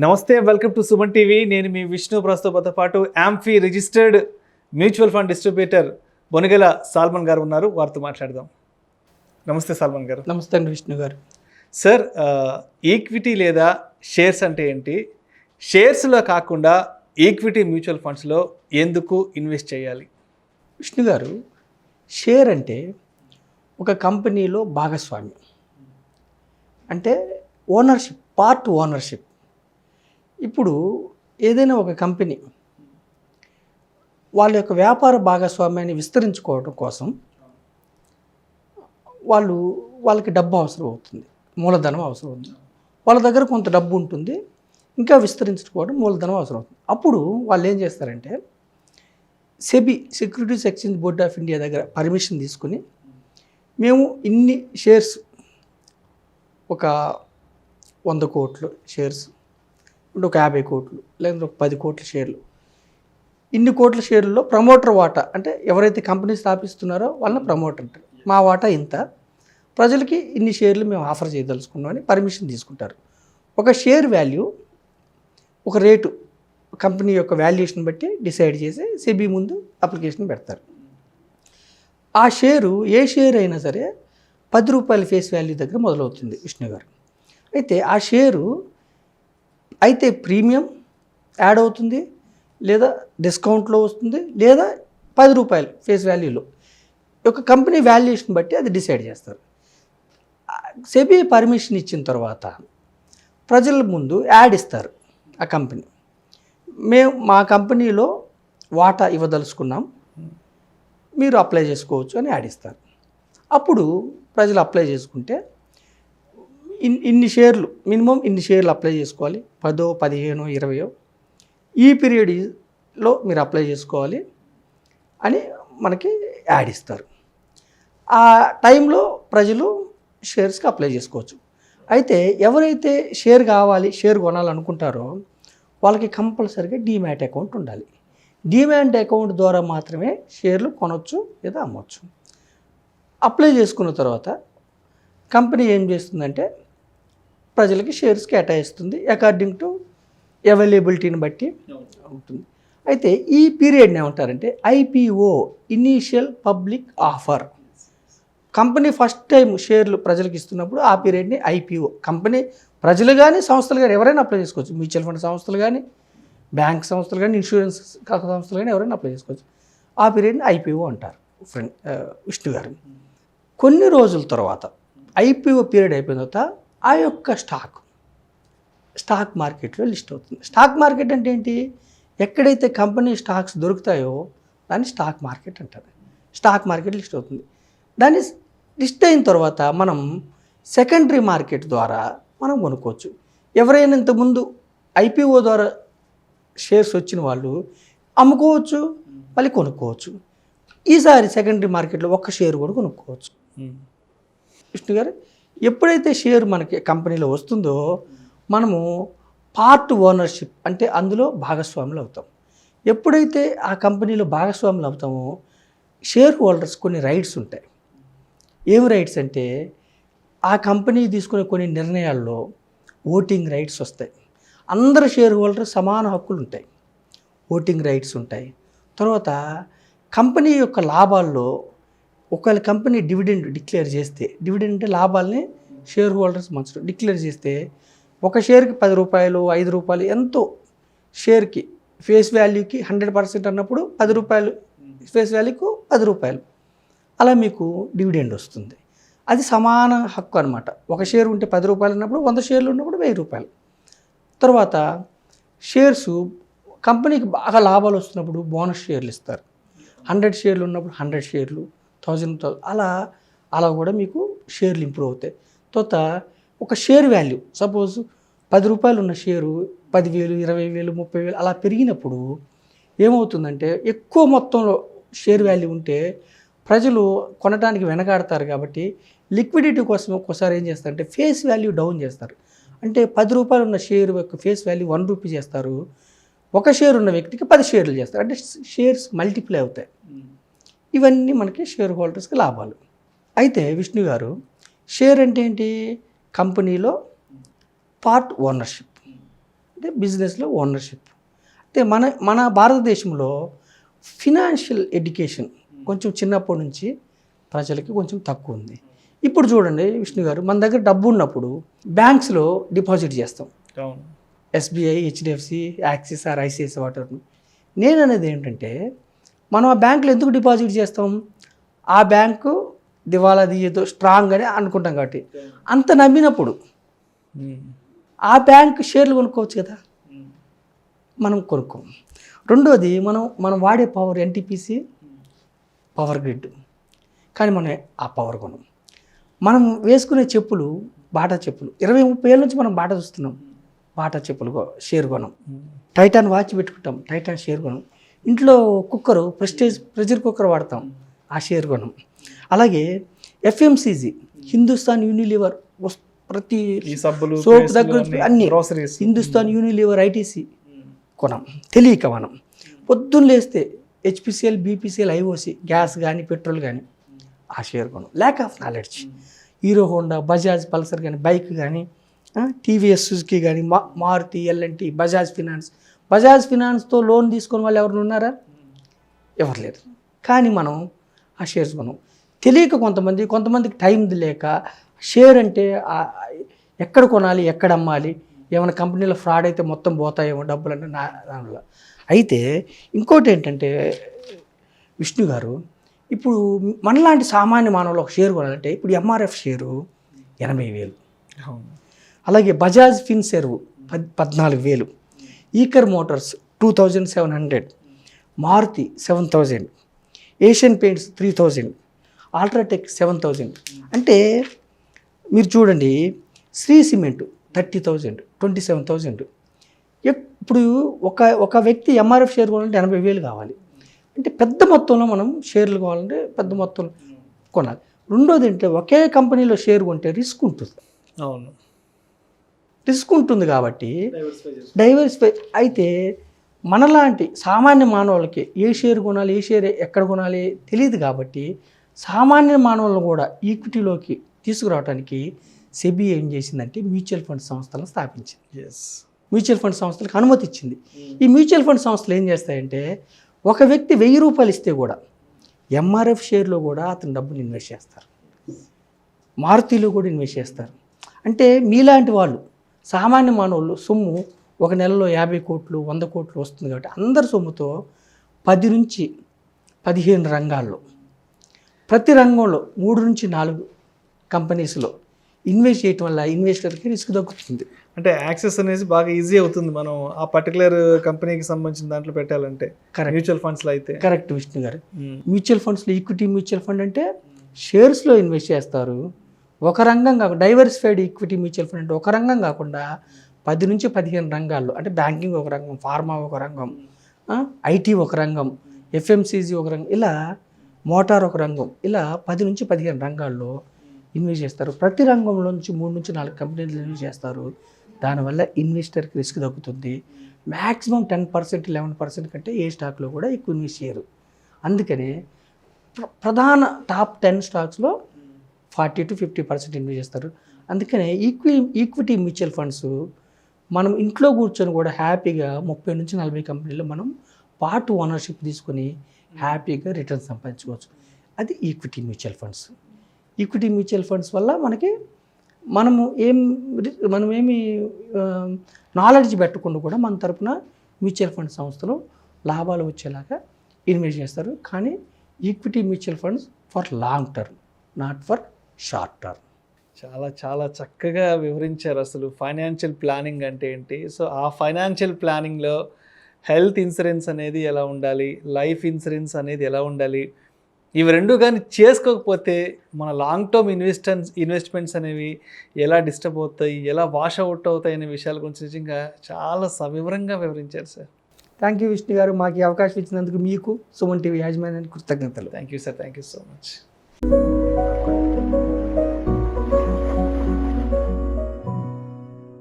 నమస్తే, welcome to Suman TV. నేను మీ విష్ణు. ప్రస్తుతంతో పాటు AMFI registered mutual fund distributor Bonigala Solomon గారు ఉన్నారు. వారితో మాట్లాడదాం. నమస్తే సాల్మన్ గారు. నమస్తే అండి విష్ణు గారు. సార్, ఈక్విటీ లేదా షేర్స్ అంటే ఏంటి? షేర్స్లో కాకుండా ఈక్విటీ మ్యూచువల్ ఫండ్స్లో ఎందుకు ఇన్వెస్ట్ చేయాలి? విష్ణు గారు, షేర్ అంటే ఒక కంపెనీలో భాగస్వామ్యం, అంటే ఓనర్షిప్, పార్ట్ ఓనర్షిప్. ఇప్పుడు ఏదైనా ఒక కంపెనీ వాళ్ళ యొక్క వ్యాపార భాగస్వామ్యాన్ని విస్తరించుకోవడం కోసం వాళ్ళకి డబ్బు అవసరం అవుతుంది, మూలధనం అవసరం అవుతుంది. వాళ్ళ దగ్గర కొంత డబ్బు ఉంటుంది, ఇంకా విస్తరించుకోవడం మూలధనం అవసరం అవుతుంది. అప్పుడు వాళ్ళు ఏం చేస్తారంటే SEBI, securities exchange board of India దగ్గర పర్మిషన్ తీసుకుని, మేము ఇన్ని షేర్స్, ఒక 100 కోట్లు షేర్స్, ఒక 50 కోట్లు, లేదంటే ఒక 10 కోట్ల షేర్లు, ఇన్ని కోట్ల షేర్లలో ప్రమోటర్ వాటా, అంటే ఎవరైతే కంపెనీ స్థాపిస్తున్నారో వాళ్ళని ప్రమోటర్ అంటారు. మా వాటా ఇంత, ప్రజలకి ఇన్ని షేర్లు మేము ఆఫర్ చేయదలుచుకున్నామని పర్మిషన్ తీసుకుంటారు. ఒక షేర్ వాల్యూ, ఒక రేటు కంపెనీ యొక్క వాల్యుయేషన్ బట్టి డిసైడ్ చేసి సెబీ ముందు అప్లికేషన్ పెడతారు. ఆ షేరు, ఏ షేర్ అయినా సరే 10 రూపాయల ఫేస్ వాల్యూ దగ్గర మొదలవుతుంది విష్ణు గారు. అయితే ఆ షేరు అయితే ప్రీమియం యాడ్ అవుతుంది, లేదా డిస్కౌంట్లో వస్తుంది, లేదా 10 రూపాయలు ఫేస్ వాల్యూలో. ఒక కంపెనీ వాల్యుయేషన్ బట్టి అది డిసైడ్ చేస్తారు. సెబీ పర్మిషన్ ఇచ్చిన తర్వాత ప్రజల ముందు యాడ్ ఇస్తారు. ఆ కంపెనీ, మేము మా కంపెనీలో వాటా ఇవ్వదలుచుకున్నాం, మీరు అప్లై చేసుకోవచ్చు అని యాడ్ ఇస్తారు. అప్పుడు ప్రజలు అప్లై చేసుకుంటే ఇన్ని షేర్లు, మినిమం ఇన్ని షేర్లు అప్లై చేసుకోవాలి, 10, 15, 20 ఈ పీరియడ్లో మీరు అప్లై చేసుకోవాలి అని మనకి యాడ్ ఇస్తారు. ఆ టైంలో ప్రజలు షేర్స్కి అప్లై చేసుకోవచ్చు. అయితే ఎవరైతే షేర్ కావాలి, షేర్ కొనాలనుకుంటారో వాళ్ళకి కంపల్సరీగా డీమ్యాట్ అకౌంట్ ఉండాలి. డీమ్యాట్ అకౌంట్ ద్వారా మాత్రమే షేర్లు కొనవచ్చు లేదా అమ్మవచ్చు. అప్లై చేసుకున్న తర్వాత కంపెనీ ఏం చేస్తుందంటే ప్రజలకి షేర్స్ కేటాయిస్తుంది, అకార్డింగ్ టు అవైలబిలిటీని బట్టి ఉంటుంది. అయితే ఈ పీరియడ్ని ఏమంటారంటే IPO, initial public offer. Company first time షేర్లు ప్రజలకు ఇస్తున్నప్పుడు ఆ పీరియడ్ని ఐపీఓ. కంపెనీ, ప్రజలు కానీ సంస్థలు కానీ ఎవరైనా అప్లై చేసుకోవచ్చు. మ్యూచువల్ ఫండ్ సంస్థలు కానీ, బ్యాంక్ సంస్థలు కానీ, ఇన్సూరెన్స్ సంస్థలు కానీ ఎవరైనా అప్లై చేసుకోవచ్చు. ఆ పీరియడ్ని ఐపీఓ అంటారు విష్ణు గారు. కొన్ని రోజుల తర్వాత ఐపీఓ పీరియడ్ అయిపోయిన తర్వాత ఆ యొక్క స్టాక్ మార్కెట్లో లిస్ట్ అవుతుంది. స్టాక్ మార్కెట్ అంటే ఏంటి? ఎక్కడైతే కంపెనీ స్టాక్స్ దొరుకుతాయో దాన్ని స్టాక్ మార్కెట్ అంటారు. స్టాక్ మార్కెట్ లిస్ట్ అవుతుంది. దాన్ని లిస్ట్ అయిన తర్వాత మనం సెకండరీ మార్కెట్ ద్వారా మనం కొనుక్కోవచ్చు. ఎవరైనా ఇంతకుముందు ఐపీఓ ద్వారా షేర్స్ వచ్చిన వాళ్ళు అమ్ముకోవచ్చు, మళ్ళీ కొనుక్కోవచ్చు. ఈసారి సెకండరీ మార్కెట్లో ఒక్క షేర్ కూడా కొనుక్కోవచ్చు. విష్ణు గారు, ఎప్పుడైతే షేర్ మనకి కంపెనీలో వస్తుందో మనము పార్ట్ ఓనర్షిప్, అంటే అందులో భాగస్వాములు అవుతాం. ఎప్పుడైతే ఆ కంపెనీలో భాగస్వాములు అవుతామో షేర్ హోల్డర్స్ కొన్ని రైట్స్ ఉంటాయి. ఏం రైట్స్ అంటే ఆ కంపెనీ తీసుకునే కొన్ని నిర్ణయాల్లో ఓటింగ్ రైట్స్ వస్తాయి. అందరు షేర్ హోల్డర్ సమాన హక్కులు ఉంటాయి, ఓటింగ్ రైట్స్ ఉంటాయి. తర్వాత కంపెనీ యొక్క లాభాల్లో ఒకవేళ కంపెనీ డివిడెండ్ డిక్లేర్ చేస్తే, డివిడెండ్ అంటే లాభాలని షేర్ హోల్డర్స్ మంచి డిక్లేర్ చేస్తే, ఒక షేర్కి 10 రూపాయలు, 5 రూపాయలు ఎంతో షేర్కి ఫేస్ వాల్యూకి 100% అన్నప్పుడు 10 రూపాయలు ఫేస్ వాల్యూకు 10 రూపాయలు, అలా మీకు డివిడెండ్ వస్తుంది. అది సమాన హక్కు అనమాట. ఒక షేర్ ఉంటే 10 రూపాయలు ఉన్నప్పుడు 100 షేర్లు ఉన్నప్పుడు 1000 రూపాయలు. తర్వాత షేర్స్ కంపెనీకి బాగా లాభాలు వస్తున్నప్పుడు బోనస్ షేర్లు ఇస్తారు. 100 షేర్లు ఉన్నప్పుడు 100 షేర్లు, 1000 అలా కూడా మీకు షేర్లు ఇంప్రూవ్ అవుతాయి. తర్వాత ఒక షేర్ వాల్యూ, సపోజ్ 10 రూపాయలు ఉన్న షేరు 10,000, 20,000, 30,000 అలా పెరిగినప్పుడు ఏమవుతుందంటే ఎక్కువ మొత్తంలో షేర్ వాల్యూ ఉంటే ప్రజలు కొనడానికి వెనకాడతారు. కాబట్టి లిక్విడిటీ కోసం ఒక్కోసారి ఏం చేస్తారంటే ఫేస్ వాల్యూ డౌన్ చేస్తారు. అంటే 10 రూపాయలు ఉన్న షేర్ యొక్క ఫేస్ వాల్యూ 1 రూపీ చేస్తారు. ఒక షేర్ ఉన్న వ్యక్తికి 10 షేర్లు చేస్తారు. అంటే షేర్స్ మల్టిప్లై అవుతాయి. ఇవన్నీ మనకి షేర్ హోల్డర్స్కి లాభాలు. అయితే విష్ణు గారు, షేర్ అంటే ఏంటి? కంపెనీలో పార్ట్ ఓనర్షిప్. అంటే బిజినెస్లో ఓనర్షిప్. అంటే మన భారతదేశంలో ఫినాన్షియల్ ఎడ్యుకేషన్ కొంచెం చిన్నప్పటి నుంచి ప్రజలకి కొంచెం తక్కువ ఉంది. ఇప్పుడు చూడండి విష్ణు గారు, మన దగ్గర డబ్బు ఉన్నప్పుడు బ్యాంక్స్లో డిపాజిట్ చేస్తాం. SBI, HDFC, Axis or ICICI whatever. నేను అనేది ఏంటంటే, మనం ఆ బ్యాంకులో ఎందుకు డిపాజిట్ చేస్తాం? ఆ బ్యాంకు దివాలా తీయదు స్ట్రాంగ్ అని అనుకుంటాం కాబట్టి. అంత నమ్మినప్పుడు ఆ బ్యాంక్ షేర్లు కొనుక్కోవచ్చు కదా, మనం కొనుక్కోం. రెండోది, మనం వాడే పవర్ ఎన్టీపీసీ, పవర్ గ్రిడ్, కానీ మనం ఆ పవర్ కొనం. మనం వేసుకునే చెప్పులు బాటా చెప్పులు 20-30 ఏళ్ళ నుంచి మనం బాటా చూస్తున్నాం. బాటా చెప్పులు షేర్ కొనం. టైటాన్ వాచ్ పెట్టుకుంటాం, టైటాన్ షేర్ కొనం. ఇంట్లో కుక్కరు ప్రెషర్ కుక్కర్ వాడతాం, ఆ షేర్ కొనం. అలాగే ఎఫ్ఎంసీజీ, హిందుస్థాన్ యూనిలివర్, ప్రతి సోప్ దగ్గర అన్ని హిందుస్థాన్ యూనిలివర్, ఐటీసీ కొనం. తెలియక మనం పొద్దున్న లేస్తే హెచ్పిసిఎల్, బీపీసీఎల్, ఐఓసి, గ్యాస్ కానీ పెట్రోల్ కానీ ఆ షేర్ కొనం. Lack of knowledge. Hero Honda, Bajaj Pulsar కానీ, బైక్ కానీ, టీవీఎస్ సుజుకి కానీ, మారుతి, ఎల్ఎన్టీ, బజాజ్ ఫినాన్స్తో లోన్ తీసుకుని వాళ్ళు ఎవరు ఉన్నారా? ఎవరు లేరు. కానీ మనం ఆ షేర్స్ కొనం. తెలియక కొంతమందికి టైం లేక షేర్ అంటే ఎక్కడ కొనాలి, ఎక్కడ అమ్మాలి, ఏమైనా కంపెనీలో ఫ్రాడ్ అయితే మొత్తం పోతాయేమో డబ్బులు అంటే దానివల్ల. అయితే ఇంకోటి ఏంటంటే విష్ణు గారు, ఇప్పుడు మనలాంటి సామాన్య మానవులు ఒక షేర్ కొనాలంటే ఇప్పుడు ఎంఆర్ఎఫ్ షేరు 80,000, అలాగే Bajaj Finserv 14,000, Eicher motors 2,700, Maruti 7,000, Asian Paints 3,000, UltraTech 7,000. అంటే మీరు చూడండి, శ్రీ సిమెంట్ 30,000, 27,000. ఇప్పుడు ఒక వ్యక్తి ఎంఆర్ఎఫ్ షేర్ కొనాలంటే 80,000 కావాలి. అంటే పెద్ద మొత్తంలో మనం షేర్లు కావాలంటే పెద్ద మొత్తంలో కొనాలి. రెండోది అంటే ఒకే కంపెనీలో షేర్ కొంటే రిస్క్ ఉంటుంది. అవును, రిస్క్ ఉంటుంది కాబట్టి డైవర్సిఫై. అయితే మనలాంటి సామాన్య మానవులకి ఏ షేర్ కొనాలి, ఏ షేర్ ఎక్కడ కొనాలి తెలియదు కాబట్టి సామాన్య మానవులను కూడా ఈక్విటీలోకి తీసుకురావడానికి సెబీ ఏం చేసిందంటే మ్యూచువల్ ఫండ్ సంస్థలను స్థాపించింది. మ్యూచువల్ ఫండ్ సంస్థలకు అనుమతి ఇచ్చింది. ఈ మ్యూచువల్ ఫండ్ సంస్థలు ఏం చేస్తాయంటే, ఒక వ్యక్తి 1,000 రూపాయలు ఇస్తే కూడా ఎంఆర్ఎఫ్ షేర్లో కూడా అతని డబ్బుని ఇన్వెస్ట్ చేస్తారు, మారుతిలో కూడా ఇన్వెస్ట్ చేస్తారు. అంటే మీలాంటి వాళ్ళు సామాన్య మానవులు సొమ్ము ఒక నెలలో 50 కోట్లు 100 కోట్లు వస్తుంది కాబట్టి అందరి సొమ్ముతో 10 నుంచి 15 రంగాల్లో, ప్రతి రంగంలో 3 నుంచి 4 కంపెనీస్లో ఇన్వెస్ట్ చేయటం వల్ల ఇన్వెస్టర్కి రిస్క్ తగ్గుతుంది. అంటే యాక్సెస్ అనేది బాగా ఈజీ అవుతుంది మనం ఆ పర్టికులర్ కంపెనీకి సంబంధించిన దాంట్లో పెట్టాలంటే. మ్యూచువల్ ఫండ్స్లో అయితే కరెక్ట్ విష్ణు గారు. మ్యూచువల్ ఫండ్స్లో ఈక్విటీ మ్యూచువల్ ఫండ్ అంటే షేర్స్లో ఇన్వెస్ట్ చేస్తారు. ఒక రంగం కాకుండా డైవర్సిఫైడ్ ఈక్విటీ మ్యూచువల్ ఫండ్ అంటే ఒక రంగం కాకుండా 10 నుంచి 15 రంగాల్లో, అంటే బ్యాంకింగ్ ఒక రంగం, ఫార్మా ఒక రంగం, ఐటీ ఒక రంగం, ఎఫ్ఎంసీజీ ఒక రంగం, ఇలా మోటార్ ఒక రంగం, ఇలా 10 నుంచి 15 రంగాల్లో ఇన్వెస్ట్ చేస్తారు. ప్రతి రంగంలో నుంచి 3 నుంచి 4 కంపెనీలు ఇన్వెస్ట్ చేస్తారు. దానివల్ల ఇన్వెస్టర్కి రిస్క్ తగ్గుతుంది. మ్యాక్సిమం 10%, 11% కంటే ఏ స్టాక్లో కూడా ఎక్కువ ఇన్వెస్ట్ చేయరు. అందుకనే ప్రధాన టాప్ 10 స్టాక్స్లో 40 to 50% ఇన్వెస్ట్ చేస్తారు. అందుకనే ఈక్విటీ మ్యూచువల్ ఫండ్స్ మనం ఇంట్లో కూర్చొని కూడా హ్యాపీగా 30 నుంచి 40 కంపెనీలో మనం పార్ట్ ఓనర్షిప్ తీసుకొని హ్యాపీగా రిటర్న్ సంపాదించుకోవచ్చు. అది equity mutual funds. Equity mutual funds వల్ల మనమేమి నాలెడ్జ్ పెట్టకుండా కూడా మన తరపున మ్యూచువల్ ఫండ్ సంస్థలు లాభాలు వచ్చేలాగా ఇన్వెస్ట్ చేస్తారు. కానీ equity mutual funds for long term, not for short term. చాలా చాలా చక్కగా వివరించారు అసలు ఫైనాన్షియల్ ప్లానింగ్ అంటే ఏంటి. సో ఆ ఫైనాన్షియల్ ప్లానింగ్లో హెల్త్ ఇన్సూరెన్స్ అనేది ఎలా ఉండాలి, లైఫ్ ఇన్సూరెన్స్ అనేది ఎలా ఉండాలి, ఇవి రెండు కానీ చేసుకోకపోతే మన లాంగ్ టర్మ్ ఇన్వెస్ట్మెంట్స్ అనేవి ఎలా డిస్టర్బ్ అవుతాయి, ఎలా వాష్ అవుట్ అవుతాయి అనే విషయాల గురించి నిజంగా చాలా సవివరంగా వివరించారు సార్. థ్యాంక్ యూ విష్ణు గారు, మాకు ఈ అవకాశం ఇచ్చినందుకు మీకు సుమన్ టీవీ యాజమాన్యానికి కృతజ్ఞతలు. Thank you sir, thank you so much.